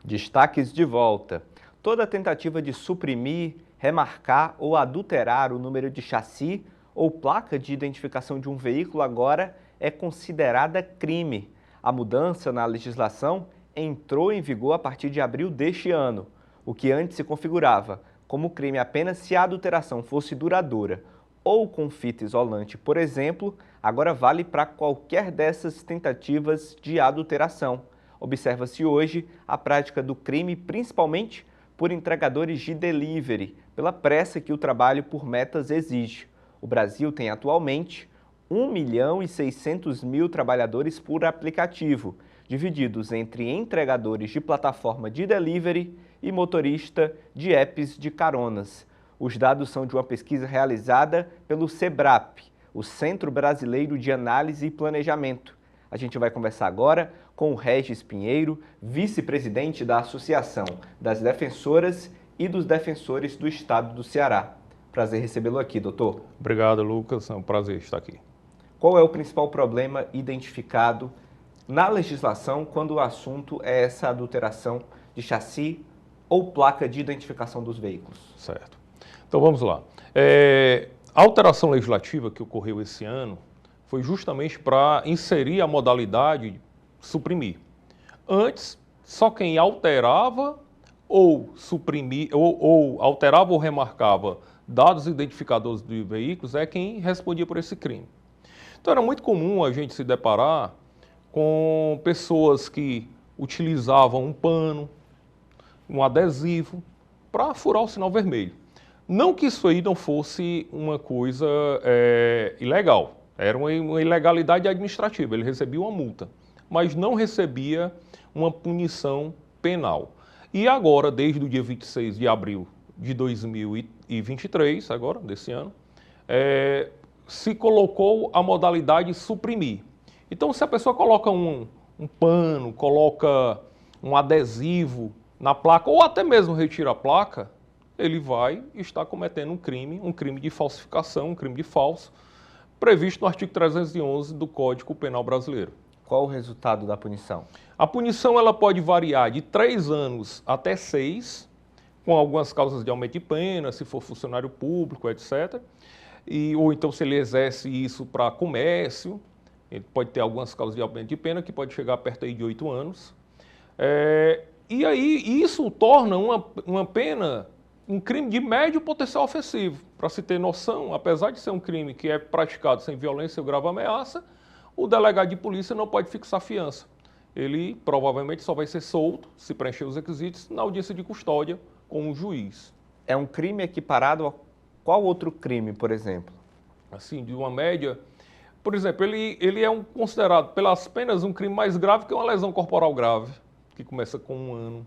Destaques de volta. Toda tentativa de suprimir, remarcar ou adulterar o número de chassi ou placa de identificação de um veículo agora é considerada crime. A mudança na legislação entrou em vigor a partir de abril deste ano, o que antes se configurava como crime apenas se a adulteração fosse duradoura ou com fita isolante, por exemplo, agora vale para qualquer dessas tentativas de adulteração. Observa-se hoje a prática do crime principalmente por entregadores de delivery, pela pressa que o trabalho por metas exige. O Brasil tem atualmente 1.600.000 trabalhadores por aplicativo, divididos entre entregadores de plataforma de delivery e motorista de apps de caronas. Os dados são de uma pesquisa realizada pelo SEBRAP, o Centro Brasileiro de Análise e Planejamento. A gente vai conversar agora com o Regis Pinheiro, vice-presidente da Associação das Defensoras e dos Defensores do Estado do Ceará. Prazer recebê-lo aqui, doutor. Obrigado, Lucas. É um prazer estar aqui. Qual é o principal problema identificado na legislação quando o assunto é essa adulteração de chassi ou placa de identificação dos veículos? Certo. Então vamos lá. A alteração legislativa que ocorreu esse ano foi justamente para inserir a modalidade suprimir. Antes, só quem alterava ou suprimia, ou alterava ou remarcava dados identificadores de veículos é quem respondia por esse crime. Então era muito comum a gente se deparar com pessoas que utilizavam um pano, um adesivo, para furar o sinal vermelho. Não que isso aí não fosse uma coisa ilegal, era uma ilegalidade administrativa, ele recebia uma multa, mas não recebia uma punição penal. E agora, desde o dia 26 de abril de 2023, agora, desse ano, se colocou a modalidade suprimir. Então, se a pessoa coloca um pano, coloca um adesivo na placa, ou até mesmo retira a placa, ele vai estar cometendo um crime de falsificação, um crime de falso, previsto no artigo 311 do Código Penal Brasileiro. Qual o resultado da punição? A punição ela pode variar de 3 anos até 6, com algumas causas de aumento de pena, se for funcionário público, etc. Ou então se ele exerce isso para comércio, ele pode ter algumas causas de aumento de pena, que pode chegar perto aí de 8 anos. E aí isso torna uma pena um crime de médio potencial ofensivo. Para se ter noção, apesar de ser um crime que é praticado sem violência ou grave ameaça, o delegado de polícia não pode fixar fiança. Ele provavelmente só vai ser solto, se preencher os requisitos, na audiência de custódia com o juiz. É um crime equiparado a qual outro crime, por exemplo? Assim, de uma média... Por exemplo, ele é considerado pelas penas um crime mais grave que uma lesão corporal grave, que começa com 1 ano.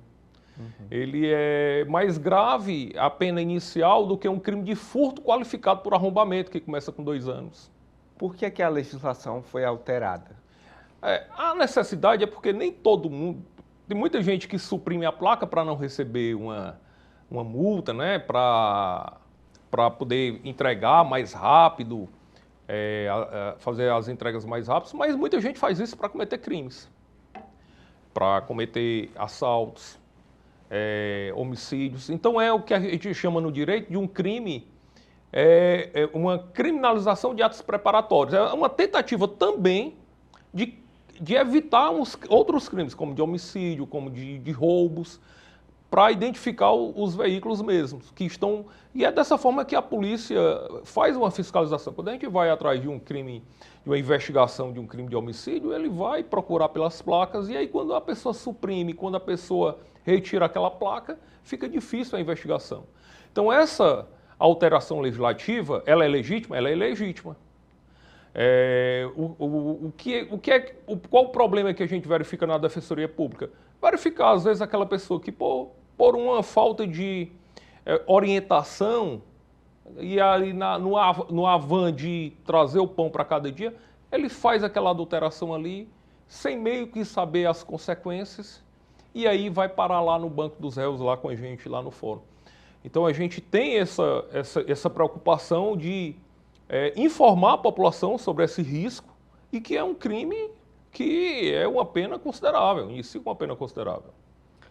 Ele é mais grave a pena inicial do que um crime de furto qualificado por arrombamento, que começa com 2 anos. Por que a legislação foi alterada? A necessidade é porque nem todo mundo... Tem muita gente que suprime a placa para não receber uma multa, né? Para poder entregar mais rápido, fazer as entregas mais rápidas, mas muita gente faz isso para cometer crimes, para cometer assaltos, homicídios. Então é o que a gente chama no direito de um crime, uma criminalização de atos preparatórios. É uma tentativa também de evitar outros crimes, como de homicídio, como de roubos, para identificar os veículos mesmos, que estão... E é dessa forma que a polícia faz uma fiscalização. Quando a gente vai atrás de um crime, de uma investigação de um crime de homicídio, ele vai procurar pelas placas, e aí quando a pessoa suprime, quando a pessoa retira aquela placa, fica difícil a investigação. Então essa alteração legislativa, ela é legítima? Ela é legítima. Qual o problema que a gente verifica na Defensoria Pública? Verificar, às vezes, aquela pessoa que, por uma falta de orientação, e aí no avan de trazer o pão para cada dia, ele faz aquela adulteração ali, sem meio que saber as consequências, e aí vai parar lá no banco dos réus, lá com a gente, lá no fórum. Então a gente tem essa preocupação de informar a população sobre esse risco e que é um crime que é uma pena considerável, em si uma pena considerável.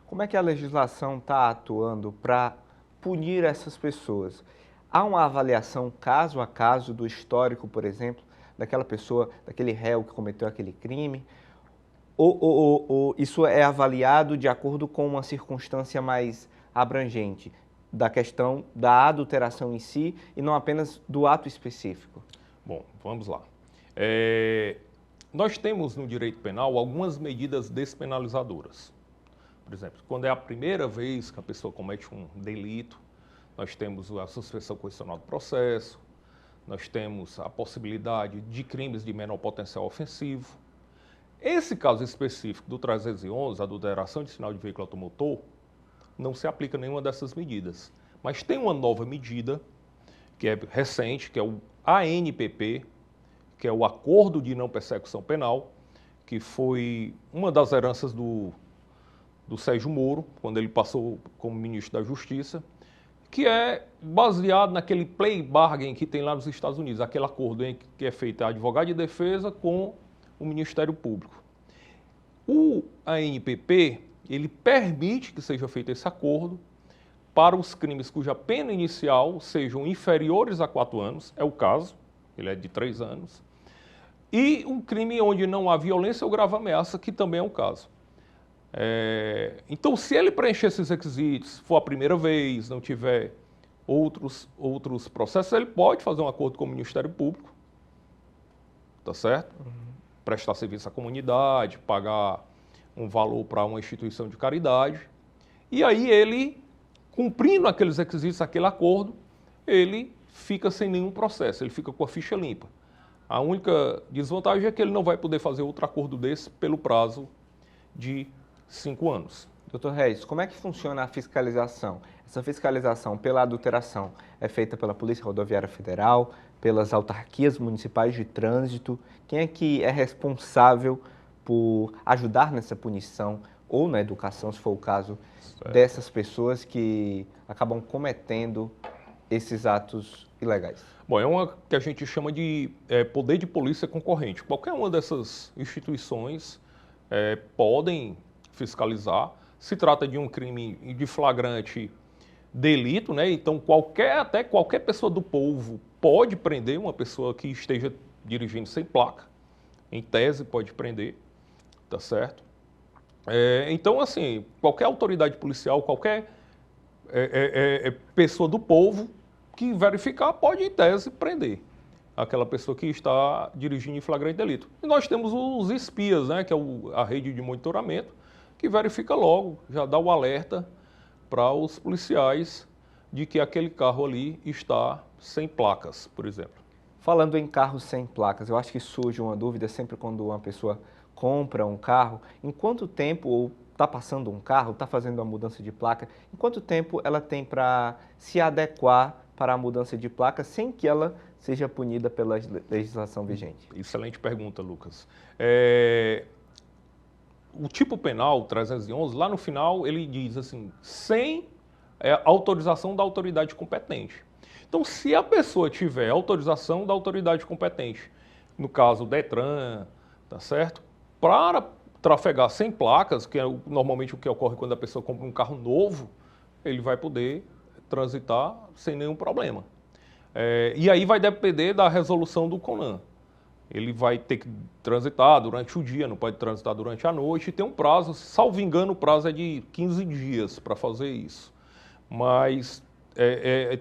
Como é que a legislação está atuando para punir essas pessoas? Há uma avaliação caso a caso do histórico, por exemplo, daquela pessoa, daquele réu que cometeu aquele crime? Ou isso é avaliado de acordo com uma circunstância mais abrangente da questão da adulteração em si e não apenas do ato específico? Bom, vamos lá. Nós temos no direito penal algumas medidas despenalizadoras. Por exemplo, quando é a primeira vez que a pessoa comete um delito, nós temos a suspensão condicional do processo, nós temos a possibilidade de crimes de menor potencial ofensivo. Esse caso específico do 311, adulteração de sinal de veículo automotor, não se aplica nenhuma dessas medidas. Mas tem uma nova medida, que é recente, que é o ANPP, que é o Acordo de Não Persecução Penal, que foi uma das heranças do Sérgio Moro, quando ele passou como ministro da Justiça, que é baseado naquele plea bargain que tem lá nos Estados Unidos, aquele acordo que é feito a advogado de defesa com o Ministério Público. O ANPP, ele permite que seja feito esse acordo para os crimes cuja pena inicial sejam inferiores a 4 anos, é o caso, ele é de 3 anos, e um crime onde não há violência ou grave ameaça, que também é o caso. Então, se ele preencher esses requisitos, for a primeira vez, não tiver outros processos, ele pode fazer um acordo com o Ministério Público, tá certo? Prestar serviço à comunidade, pagar um valor para uma instituição de caridade, e aí ele, cumprindo aqueles requisitos, aquele acordo, ele fica sem nenhum processo, ele fica com a ficha limpa. A única desvantagem é que ele não vai poder fazer outro acordo desse pelo prazo de 5 anos. Doutor Reis, como é que funciona a fiscalização? Essa fiscalização pela adulteração é feita pela Polícia Rodoviária Federal, pelas autarquias municipais de trânsito? Quem é que é responsável por ajudar nessa punição ou na educação, se for o caso, dessas pessoas que acabam cometendo esses atos ilegais? Bom, é uma que a gente chama de poder de polícia concorrente. Qualquer uma dessas instituições podem fiscalizar. Se trata de um crime de flagrante delito, né? Então até qualquer pessoa do povo pode prender uma pessoa que esteja dirigindo sem placa. Em tese pode prender, tá certo? Então, assim, qualquer autoridade policial, qualquer pessoa do povo que verificar pode, em tese, prender aquela pessoa que está dirigindo em flagrante delito. E nós temos os espias, né, que é a rede de monitoramento, que verifica logo, já dá o alerta para os policiais de que aquele carro ali está sem placas, por exemplo. Falando em carros sem placas, eu acho que surge uma dúvida sempre quando uma pessoa compra um carro, em quanto tempo, ou está passando um carro, está fazendo a mudança de placa, em quanto tempo ela tem para se adequar para a mudança de placa sem que ela seja punida pela legislação vigente? Excelente pergunta, Lucas. O tipo penal 311, lá no final, ele diz assim, sem autorização da autoridade competente. Então, se a pessoa tiver autorização da autoridade competente, no caso o Detran, tá certo? Para trafegar sem placas, que é normalmente o que ocorre quando a pessoa compra um carro novo, ele vai poder transitar sem nenhum problema. E aí vai depender da resolução do CONAN. Ele vai ter que transitar durante o dia, não pode transitar durante a noite, e tem um prazo, salvo engano, o prazo é de 15 dias para fazer isso. Mas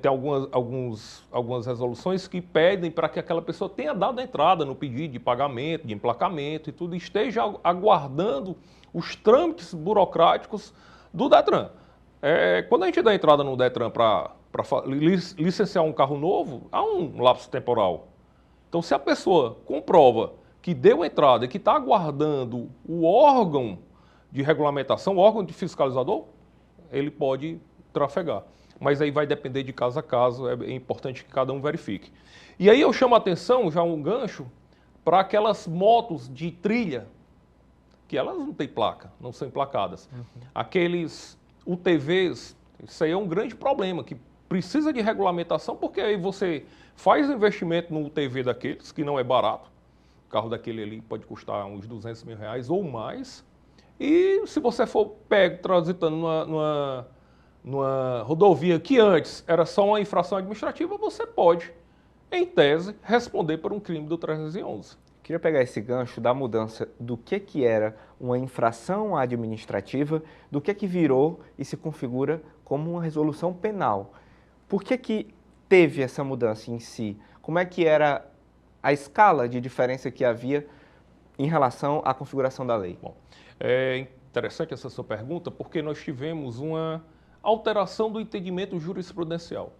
tem algumas resoluções que pedem para que aquela pessoa tenha dado entrada no pedido de pagamento, de emplacamento e tudo, e esteja aguardando os trâmites burocráticos do Detran. Quando a gente dá entrada no Detran para licenciar um carro novo, há um lapso temporal. Então, se a pessoa comprova que deu entrada e que está aguardando o órgão de regulamentação, o órgão de fiscalizador, ele pode trafegar. mas aí vai depender de caso a caso, é importante que cada um verifique. E aí eu chamo a atenção, já um gancho, para aquelas motos de trilha, que elas não têm placa, não são emplacadas. Aqueles UTVs, isso aí é um grande problema, que precisa de regulamentação, porque aí você faz investimento no UTV daqueles, que não é barato, o carro daquele ali pode custar uns R$200 mil ou mais, e se você for pego transitando numa rodovia que antes era só uma infração administrativa, você pode, em tese, responder por um crime do 311. Queria pegar esse gancho da mudança do que era uma infração administrativa, do que virou e se configura como uma resolução penal. Por que teve essa mudança em si? Como é que era a escala de diferença que havia em relação à configuração da lei? Bom, é interessante essa sua pergunta, porque nós tivemos uma alteração do entendimento jurisprudencial.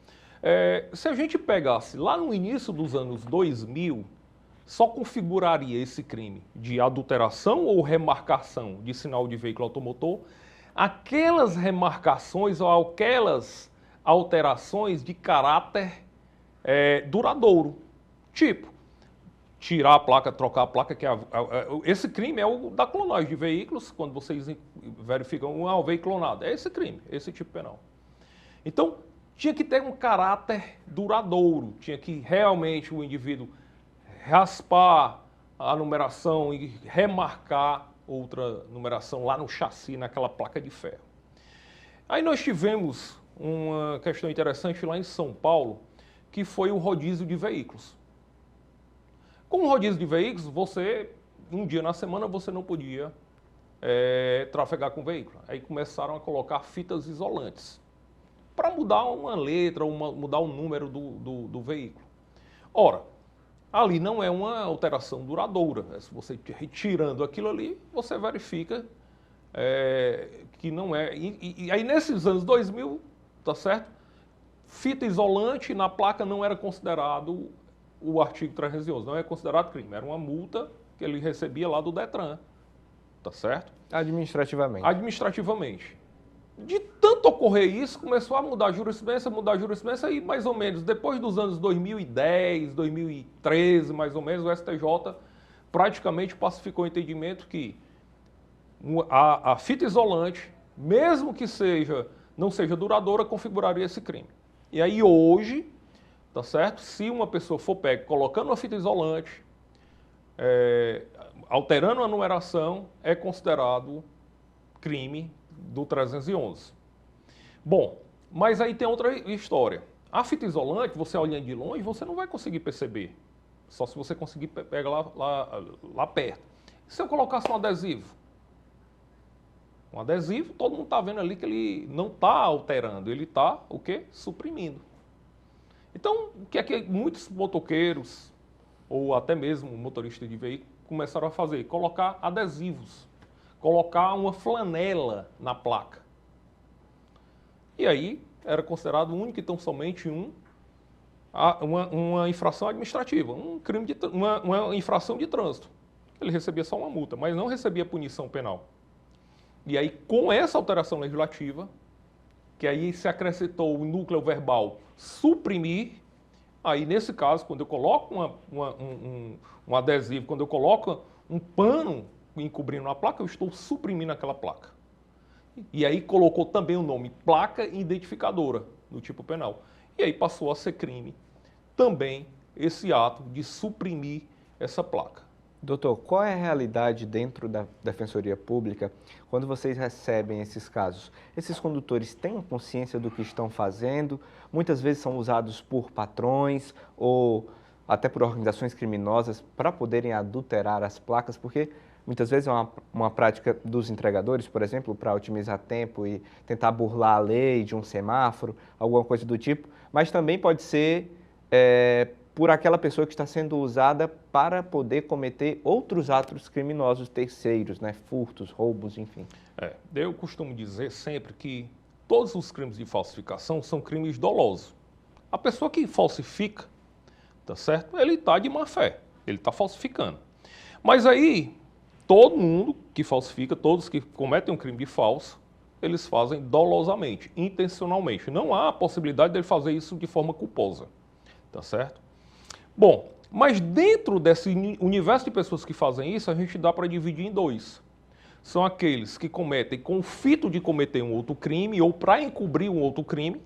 Se a gente pegasse lá no início dos anos 2000, só configuraria esse crime de adulteração ou remarcação de sinal de veículo automotor aquelas remarcações ou aquelas alterações de caráter duradouro. Tipo, tirar a placa, trocar a placa, esse crime é o da clonagem de veículos, quando vocês verificam um veículo clonado. É esse crime, esse tipo penal. Então, tinha que ter um caráter duradouro, tinha que realmente o indivíduo raspar a numeração e remarcar outra numeração lá no chassi, naquela placa de ferro. Aí nós tivemos uma questão interessante lá em São Paulo, que foi o rodízio de veículos. Com o rodízio de veículos, um dia na semana, você não podia trafegar com o veículo. Aí começaram a colocar fitas isolantes, para mudar uma letra, mudar o número do veículo. Ora, ali não é uma alteração duradoura. Se você retirando aquilo ali, você verifica que não é. E aí nesses anos 2000, tá certo? Fita isolante na placa não era considerado o artigo 311, não é considerado crime. Era uma multa que ele recebia lá do Detran, tá certo? Administrativamente. Administrativamente. De tanto ocorrer isso, começou a mudar a jurisprudência, e mais ou menos depois dos anos 2010, 2013, mais ou menos, o STJ praticamente pacificou o entendimento que a fita isolante, mesmo que não seja duradoura, configuraria esse crime. E aí hoje, tá certo? Se uma pessoa for pega colocando uma fita isolante, alterando a numeração, é considerado crime do 311. Bom, mas aí tem outra história. A fita isolante, você olhando de longe, você não vai conseguir perceber. Só se você conseguir pegar lá perto. Se eu colocasse um adesivo? Um adesivo, todo mundo está vendo ali que ele não está alterando, ele está, o quê? Suprimindo. Então, o que é que muitos motoqueiros, ou até mesmo motoristas de veículo, começaram a fazer? Colocar adesivos. Colocar uma flanela na placa. E aí era considerado único e tão somente uma infração administrativa, um crime uma infração de trânsito. Ele recebia só uma multa, mas não recebia punição penal. E aí, com essa alteração legislativa, que aí se acrescentou o núcleo verbal suprimir, aí nesse caso, quando eu coloco um adesivo, quando eu coloco um pano encobrindo a placa, eu estou suprimindo aquela placa. E aí colocou também o nome placa identificadora no tipo penal. E aí passou a ser crime também esse ato de suprimir essa placa. Doutor, qual é a realidade dentro da Defensoria Pública quando vocês recebem esses casos? Esses condutores têm consciência do que estão fazendo? Muitas vezes são usados por patrões ou até por organizações criminosas para poderem adulterar as placas, porque muitas vezes é uma prática dos entregadores, por exemplo, para otimizar tempo e tentar burlar a lei de um semáforo, alguma coisa do tipo, mas também pode ser por aquela pessoa que está sendo usada para poder cometer outros atos criminosos terceiros, né? Furtos, roubos, enfim. Eu costumo dizer sempre que todos os crimes de falsificação são crimes dolosos. A pessoa que falsifica, tá certo? Ele está de má fé, ele está falsificando. Mas aí, todo mundo que falsifica, todos que cometem um crime de falso, eles fazem dolosamente, intencionalmente. Não há a possibilidade dele fazer isso de forma culposa, tá certo? Bom, mas dentro desse universo de pessoas que fazem isso, a gente dá para dividir em dois. São aqueles que cometem com o fito de cometer um outro crime ou para encobrir um outro crime,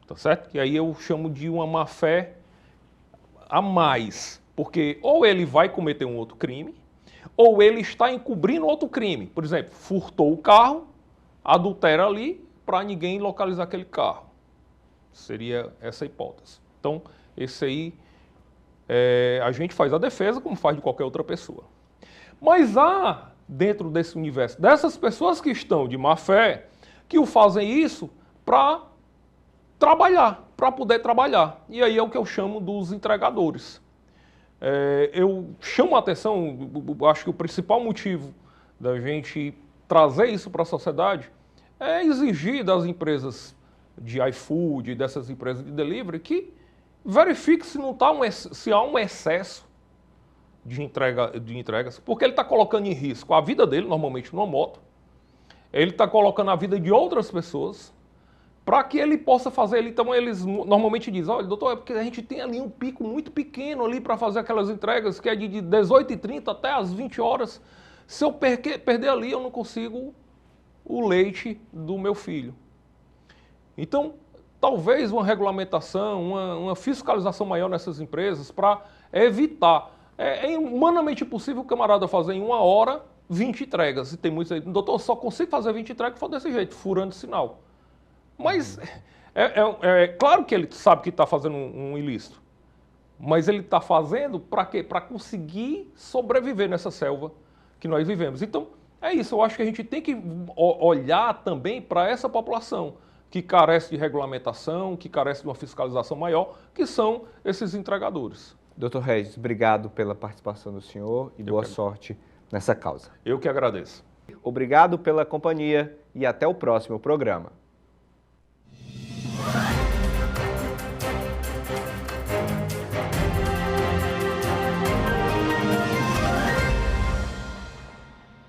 tá certo? Que aí eu chamo de uma má-fé a mais, porque ou ele vai cometer um outro crime, ou ele está encobrindo outro crime. Por exemplo, furtou o carro, adultera ali para ninguém localizar aquele carro. Seria essa hipótese. Então, esse aí, a gente faz a defesa como faz de qualquer outra pessoa. Mas há, dentro desse universo, dessas pessoas que estão de má fé, que o fazem isso para trabalhar, para poder trabalhar. E aí é o que eu chamo dos entregadores. Eu chamo a atenção, acho que o principal motivo da gente trazer isso para a sociedade é exigir das empresas de iFood, dessas empresas de delivery, que verifique se, se há um excesso de entregas, porque ele está colocando em risco a vida dele, normalmente numa moto, ele está colocando a vida de outras pessoas, para que ele possa fazer. Então eles normalmente dizem, olha, doutor, é porque a gente tem ali um pico muito pequeno ali para fazer aquelas entregas, que é de 18h30 até as 20 horas. Se eu perder ali, eu não consigo o leite do meu filho. Então, talvez uma regulamentação, uma fiscalização maior nessas empresas para evitar. É humanamente possível o camarada fazer em 1 hora 20 entregas. E tem muitos aí, doutor, só consigo fazer 20 entregas se for desse jeito, furando sinal. Mas claro que ele sabe que está fazendo um ilícito. Mas ele está fazendo para quê? Para conseguir sobreviver nessa selva que nós vivemos. Então, é isso. Eu acho que a gente tem que olhar também para essa população que carece de regulamentação, que carece de uma fiscalização maior, que são esses entregadores. Dr. Regis, obrigado pela participação do senhor e boa sorte nessa causa. Eu que agradeço. Obrigado pela companhia e até o próximo programa.